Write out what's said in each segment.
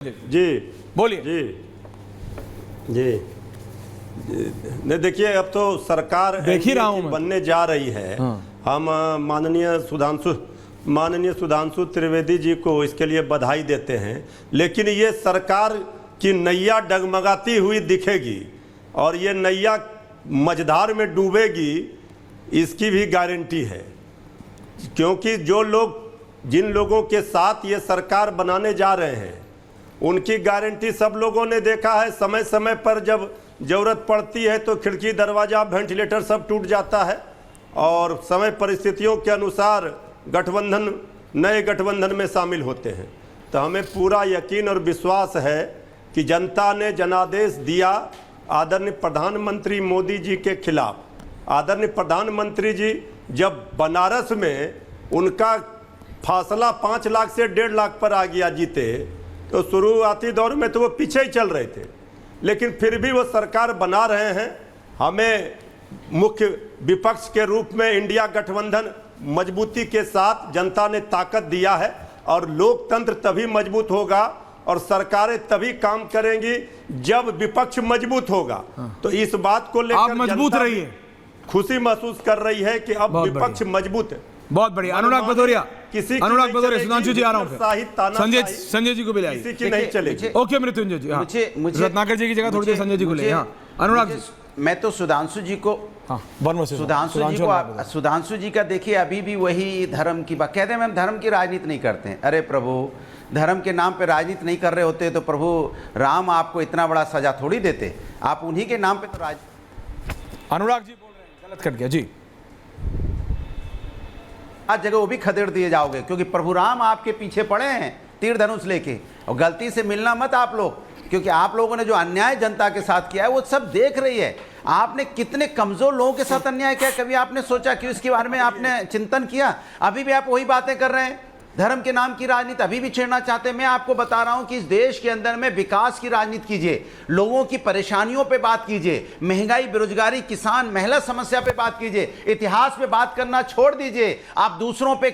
जी बोलिए। जी जी नहीं, देखिए अब तो सरकार देख ही रहा हूं की मैं। बनने जा रही है। हम माननीय सुधांशु त्रिवेदी जी को इसके लिए बधाई देते हैं, लेकिन ये सरकार की नैया डगमगाती हुई दिखेगी और ये नैया मझधार में डूबेगी, इसकी भी गारंटी है। क्योंकि जिन लोगों के साथ ये सरकार बनाने जा रहे हैं उनकी गारंटी सब लोगों ने देखा है। समय समय पर जब ज़रूरत पड़ती है तो खिड़की दरवाज़ा वेंटिलेटर सब टूट जाता है और समय परिस्थितियों के अनुसार नए गठबंधन में शामिल होते हैं। तो हमें पूरा यकीन और विश्वास है कि जनता ने जनादेश दिया आदरणीय प्रधानमंत्री मोदी जी के खिलाफ। आदरणीय प्रधानमंत्री जी जब बनारस में उनका फासला 5 लाख से 1.5 लाख पर आ गया जीते, तो शुरुआती दौर में तो वो पीछे ही चल रहे थे, लेकिन फिर भी वो सरकार बना रहे हैं। हमें मुख्य विपक्ष के रूप में इंडिया गठबंधन मजबूती के साथ जनता ने ताकत दिया है और लोकतंत्र तभी मजबूत होगा और सरकारें तभी काम करेंगी जब विपक्ष मजबूत होगा। तो इस बात को लेकर मजबूत रही है, खुशी महसूस कर रही है कि अब विपक्ष मजबूत है। बहुत बढ़िया। अनुराग भदौरिया, सुधांशु जी आ रहा हूँ, संजय जी को भी लाइए। किसी की नहीं चलेगी। ओके मृत्युंजय जी, मुझे रत्नाकर जी की जगह थोड़ी देर संजय जी को ले। अनुराग जी, मैं तो सुधांशु जी को सुधांशु जी का देखिए, अभी भी वही धर्म की बात कहते हैं। हम धर्म की राजनीति नहीं करते हैं। अरे प्रभु, धर्म के नाम पे राजनीति नहीं कर रहे होते तो प्रभु राम आपको इतना बड़ा सजा थोड़ी देते। आप उन्हीं के नाम पे तो अनुराग जी बोल रहे हैं, गलत कट गया जी। आज जगह वो भी खदेड़ दिए जाओगे, क्योंकि प्रभु राम आपके पीछे पड़े हैं तीर धनुष लेके। और गलती से मिलना मत आप लोग, क्योंकि आप लोगों ने जो अन्याय जनता के साथ किया है वो सब देख रही है। आपने कितने कमजोर लोगों के साथ अन्याय किया, कभी आपने सोचा कि उसके बारे में आपने चिंतन किया? अभी भी आप वही बातें कर रहे हैं, धर्म के नाम की राजनीति अभी भी छेड़ना चाहते हैं। मैं आपको बता रहा हूं कि इस देश के अंदर में विकास की राजनीति कीजिए, लोगों की परेशानियों पे बात कीजिए, महंगाई, बेरोजगारी, किसान, महिला समस्या पे बात कीजिए, इतिहास पे बात करना छोड़ दीजिए। आप दूसरों पे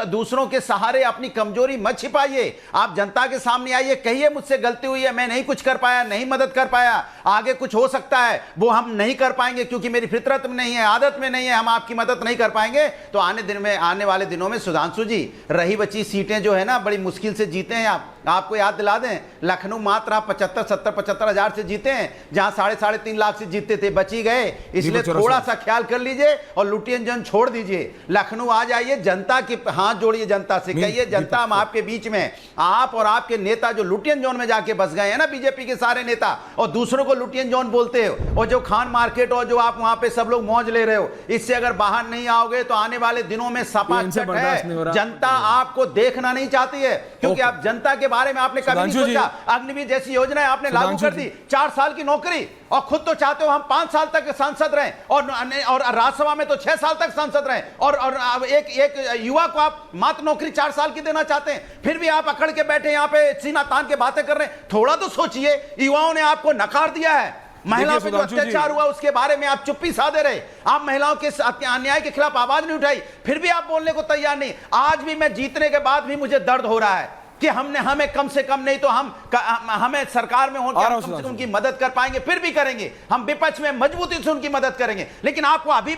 दूसरों के सहारे अपनी कमजोरी मत छिपाइए। आप जनता के सामने आइए, कहिए मुझसे गलती हुई है, मैं नहीं कुछ कर पाया, नहीं मदद कर पाया, आगे कुछ हो सकता है, वो हम नहीं कर पाएंगे क्योंकि मेरी फितरत में नहीं है, आदत में नहीं है, हम आपकी मदद नहीं कर पाएंगे। तो आने वाले दिनों में सुधांशु जी, रही बची सीटें जो है ना, बड़ी मुश्किल से जीते हैं आप। आपको याद दिला दें, लखनऊ मात्र 75 हजार से जीते हैं, जहां 3.5 लाख से जीतते थे, बची गए। इसलिए थोड़ा सा ख्याल कर लीजिए और लुटियन जन छोड़ दीजिए। लखनऊ आ जाइए, जनता के हाथ जोड़िए, जनता से कहिए जनता हम आपके बीच में। आप और आपके नेता जो लुटियन जोन में जाके बस गए हैं ना, बीजेपी के सारे नेता, और दूसरों को लुटियन जोन बोलते हो, और जो खान मार्केट और जो आप वहां पे सब लोग मौज ले रहे हो, इससे अगर बाहर नहीं आओगे तो आने वाले दिनों में सपा चट है। जनता आपको देखना नहीं चाहती है, क्योंकि आप जनता के बारे में आपने कभी नहीं सोचा। अग्निवीर जैसी योजना आपने लागू कर दी, 4 साल की नौकरी, और खुद तो चाहते हो हम 5 साल तक सांसद रहें, और राज्यसभा में तो 6 साल तक सांसद रहें, और एक युवा को आप मात्र नौकरी 4 साल की देना चाहते हैं। फिर भी आप अकड़ के बैठे यहाँ पे सीना तान के बातें कर रहे हैं। थोड़ा तो सोचिए, युवाओं ने आपको नकार दिया है, महिलाओं पे जो अत्याचार हुआ उसके बारे में आप चुप्पी साधे रहे, आप महिलाओं के अन्याय के खिलाफ आवाज नहीं उठाई, फिर भी आप बोलने को तैयार नहीं। आज भी मैं जीतने के बाद भी मुझे दर्द हो रहा है कि हमें कम से कम नहीं तो हमें सरकार में होकर कम से कम उनकी मदद कर पाएंगे, फिर भी करेंगे। हम विपक्ष में मजबूती से उनकी मदद करेंगे, लेकिन आपको अभी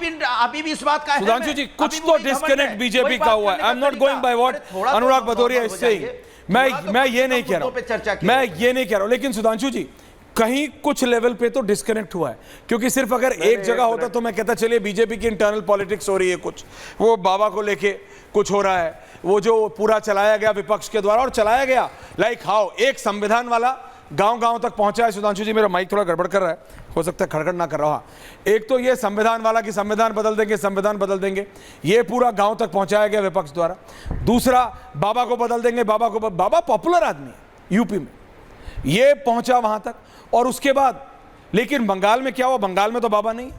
भी इस बात का सुधांशु जी, कुछ तो डिस्कनेक्ट बीजेपी का हुआ है। I am not going by what Anurag Bhadauria is saying. मैं ये नहीं कह रहा हूं, लेकिन सुधांशु जी, कहीं कुछ लेवल पे तो डिस्कनेक्ट हुआ है। क्योंकि सिर्फ अगर एक जगह होता तो मैं कहता चलिए बीजेपी की इंटरनल पॉलिटिक्स हो रही है, कुछ वो बाबा को लेके कुछ हो रहा है, वो जो पूरा चलाया गया विपक्ष के द्वारा, और चलाया गया लाइक हाउ एक संविधान वाला गांव-गांव तक पहुंचा है। सुधांशु जी, मेरा माइक थोड़ा गड़बड़ कर रहा है, हो सकता है खड़खड़ ना कर रहा हो। एक तो ये संविधान वाला कि संविधान बदल देंगे, ये पूरा गांव तक पहुंचाया गया विपक्ष द्वारा। दूसरा, बाबा को बदल देंगे, बाबा पॉपुलर आदमी है यूपी में, ये पहुंचा वहां तक। और उसके बाद लेकिन बंगाल में क्या हुआ? बंगाल में तो बाबा नहीं।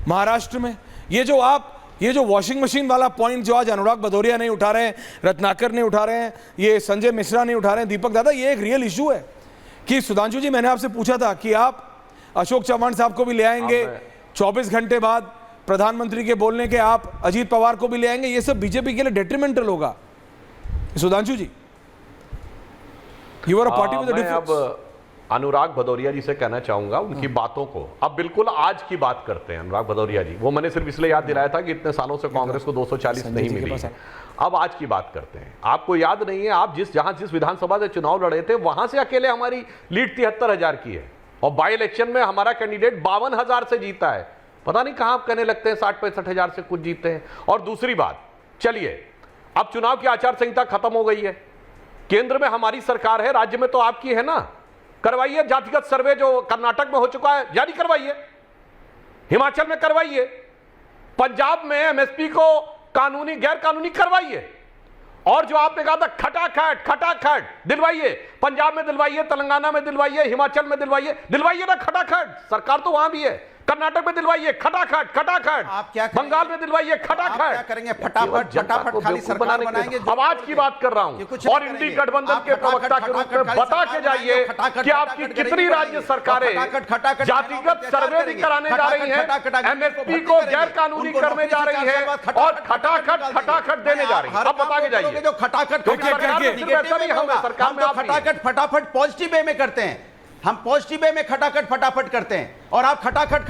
महाराष्ट्र में ये जो वॉशिंग मशीन वाला पॉइंट जो आज अनुराग भदौरिया नहीं उठा रहे हैं, रत्नाकर नहीं उठा रहे हैं, ये संजय मिश्रा नहीं उठा रहे हैं, दीपक दादा, ये एक रियल इशू है कि सुधांशु जी, मैंने आपसे पूछा था कि आप अशोक चव्हाण साहब को भी ले आएंगे 24 घंटे बाद प्रधानमंत्री के बोलने के, आप अजीत पवार को भी ले आएंगे, ये सब बीजेपी के लिए डेट्रीमेंटल होगा। सुधांशु जी, You are a party with a मैं difference. अब अनुराग भदौरिया जी से कहना चाहूंगा उनकी बातों को, अब बिल्कुल आज की बात करते हैं। अनुराग भदौरिया जी, वो मैंने सिर्फ इसलिए याद दिलाया था कि इतने सालों से कांग्रेस को 240 नहीं मिली है। अब आज की बात करते हैं। आपको याद नहीं है, आप जिस विधानसभा से चुनाव लड़े थे वहां से अकेले हमारी लीड 73,000 की है, और बाई इलेक्शन में हमारा कैंडिडेट 52,000 से जीता है। पता नहीं कहां आप कहने लगते हैं 60-65,000 से कुछ जीते हैं। और दूसरी बात, चलिए अब चुनाव की आचार संहिता खत्म हो गई है, केंद्र में हमारी सरकार है, राज्य में तो आपकी है ना, करवाइए जातिगत सर्वे जो कर्नाटक में हो चुका है जारी करवाइए, हिमाचल में करवाइए, पंजाब में एमएसपी को कानूनी गैर कानूनी करवाइए, और जो आपने कहा था खटाखट दिलवाइए, पंजाब में दिलवाइए, तेलंगाना में दिलवाइए, हिमाचल में दिलवाइए ना खटाखट, सरकार तो वहां भी है, कर्नाटक में दिलवाइए खटाखट, आप क्या करेंगे? बंगाल में दिलवाइए खटाखट, क्या करेंगे? फटाफट खाली सरकार बनाएंगे। अब आज की बात कर रहा हूं, और इंडी गठबंधन के प्रवक्ता के रूप में बता के जाइए कि आपकी कितनी राज्य सरकारें जातिगत सर्वे भी कराने जा रही हैं, एमएसपी को गैर कानूनी करने जा रही है, और खटाखट देने जा रही है। अब बता के जाइए जो खटाखट फटाफट पॉजिटिव वे में करते हैं, हम पॉजिटिव वे में खटाखट फटाफट करते हैं, और आप खटाखट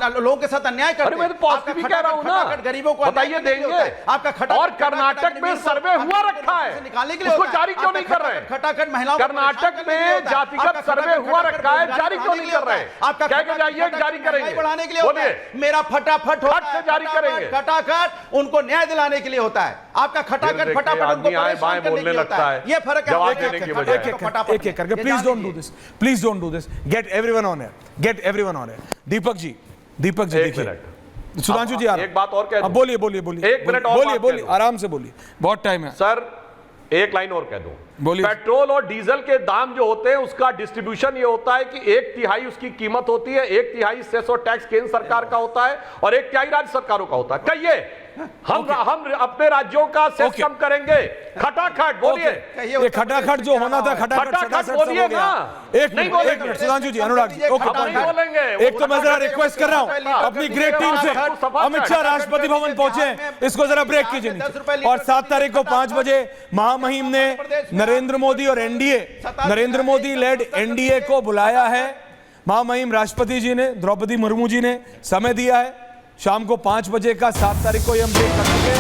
लोगों के साथ अन्याय करते हैं। मैं तो पॉजिटिव ही कह रहा हूं ना, गरीबों को बताइए देंगे। आपका और कर्नाटक में सर्वे हुआ रखा है, निकालने के लिए उसको जारी क्यों नहीं कर रहे? खटाखट महिलाओं कर्नाटक में जातिगत सर्वे हुआ रखा है, जारी क्यों नहीं कर रहे? आपका कह के जाइए जारी करेंगे, बढ़ाने के लिए होता है, मेरा फटाफट फट से जारी करेंगे, खटाखट उनको न्याय दिलाने के लिए होता है, आपका खटाखट फटाफट उनको परेशान करने के लिए होता है। ये फर्क है। एक करके please don't do this, please don't do this, get everyone on air, get everyone on air. Deepak ji देखिए, सुधांशु जी एक बात और कह दूं, बोलिए एक मिनट और बोलिए, आराम से बोलिए, बहुत टाइम है सर। एक लाइन और कह दूं, बोलिए। पेट्रोल और डीजल के दाम जो होते हैं उसका डिस्ट्रीब्यूशन ये होता है कि 1/3 उसकी कीमत होती है, 1/3 सेस और टैक्स केंद्र सरकार का होता है, और 1/3 राज्य सरकारों का होता है। कहिए हम अपने राज्यों का सेस कम करेंगे, खटाखट बोलिए। ये खटाखट जो होना था, खटाखट बोलिए ना, एक मिनट सुधांशु जी, अनुराग जी, एक तो मैं जरा रिक्वेस्ट कर रहा हूं अपनी ग्रेट टीम से, अमित शाह राष्ट्रपति भवन पहुंचे, इसको जरा ब्रेक कीजिए नीचे। और 7 तारीख को 5 बजे महामहिम ने नरेंद्र मोदी और NDA, Narendra Modi led NDA को बुलाया है। महामहिम राष्ट्रपति जी ने, द्रौपदी मुर्मू जी ने समय दिया है शाम को 5 बजे का, 7 तारीख को हम ब्रेक करेंगे।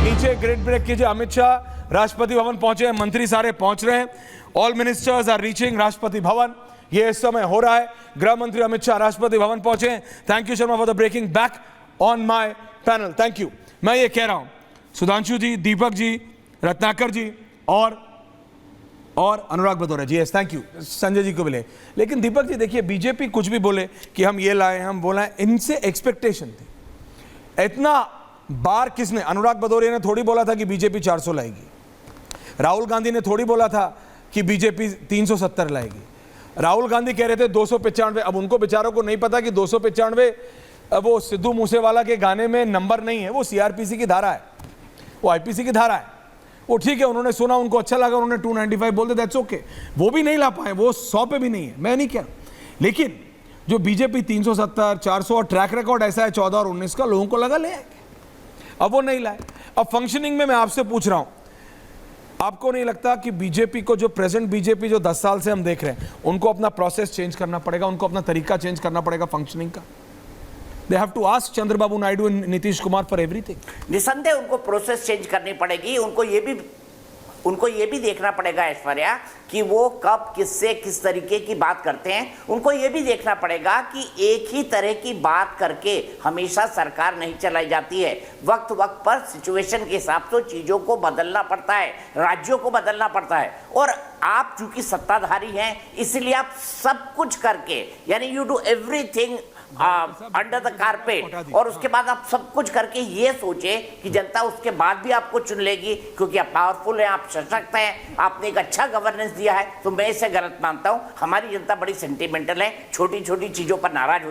नीचे ग्रेट ब्रेक कीजिए। अमित शाह राष्ट्रपति भवन पहुंचे हैं, मंत्री सारे पहुंच रहे हैं, all ministers are reaching Rashtrapati Bhavan, ये इस समय हो रहा है। गृह मंत्री अमित शाह राष्ट्रपति भवन पहुंचे हैं। Thank you Sharma for the breaking back on my panel, thank you. मैं ये कह रहा हूं, सुधांशु जी, दीपक जी, रत्नाकर जी और अनुराग भदौरिया जी, yes thank you, Sanjay ji को मिले। लेकिन दीपक जी देखिए, बीजेपी कुछ भी बोले कि हम ये लाए, हम बोला, इनसे एक्सपेक्टेशन थी। इतना बार किसने, अनुराग भदौरिया ने थोड़ी बोला था कि बीजेपी 400 लाएगी, राहुल गांधी ने थोड़ी बोला था कि बीजेपी 370 लाएगी, राहुल गांधी कह रहे थे 295। अब उनको बेचारों को नहीं पता कि 295 वो सिद्धू मूसेवाला के गाने में नंबर नहीं है, वो सीआरपीसी की धारा है, वो आईपीसी की धारा है। वो ठीक है, उन्होंने सुना, उनको अच्छा लगा, उन्होंने 295 बोल दे, दैट्स ओके। वो भी नहीं ला पाए, वो 100 पे भी नहीं है, मैं नहीं कह रहा। लेकिन जो बीजेपी 370, 400 और ट्रैक रिकॉर्ड ऐसा है 14 और 19 का, लोगों को लगा ले आएंगे, अब वो नहीं लाए। अब फंक्शनिंग में मैं आपसे पूछ रहा हूं, आपको नहीं लगता कि बीजेपी को, जो प्रेजेंट बीजेपी जो 10 साल से हम देख रहे हैं, उनको अपना प्रोसेस चेंज करना पड़ेगा, उनको अपना तरीका चेंज करना पड़ेगा फंक्शनिंग का? They have to ask Chandrababu Naidu and Nitish Kumar for everything. निसंदेह उनको प्रोसेस चेंज करनी पड़ेगी। उनको ये भी देखना पड़ेगा ऐश्वर्या कि वो कब किससे किस तरीके की बात करते हैं। उनको ये भी देखना पड़ेगा कि एक ही तरह की बात करके हमेशा सरकार नहीं चलाई जाती है। वक्त वक्त पर सिचुएशन के हिसाब से चीज़ों को बदलना पड़ता है, राज्यों को बदलना पड़ता है। और आप चूंकि सत्ताधारी हैं, इसलिए आप सब कुछ करके, यानी you do everything under the carpet, और उसके बाद आप सब कुछ करके ये सोचे कि जनता उसके बाद भी आपको चुन लेगी, क्योंकि आप पावरफुल हैं, आप सशक्त हैं, आपने एक अच्छा गवर्नेंस दिया है। तो मैं इसे गलत मानता हूं। हमारी जनता बड़ी सेंटिमेंटल है, छोटी छोटी चीजों पर नाराज हो जाती है।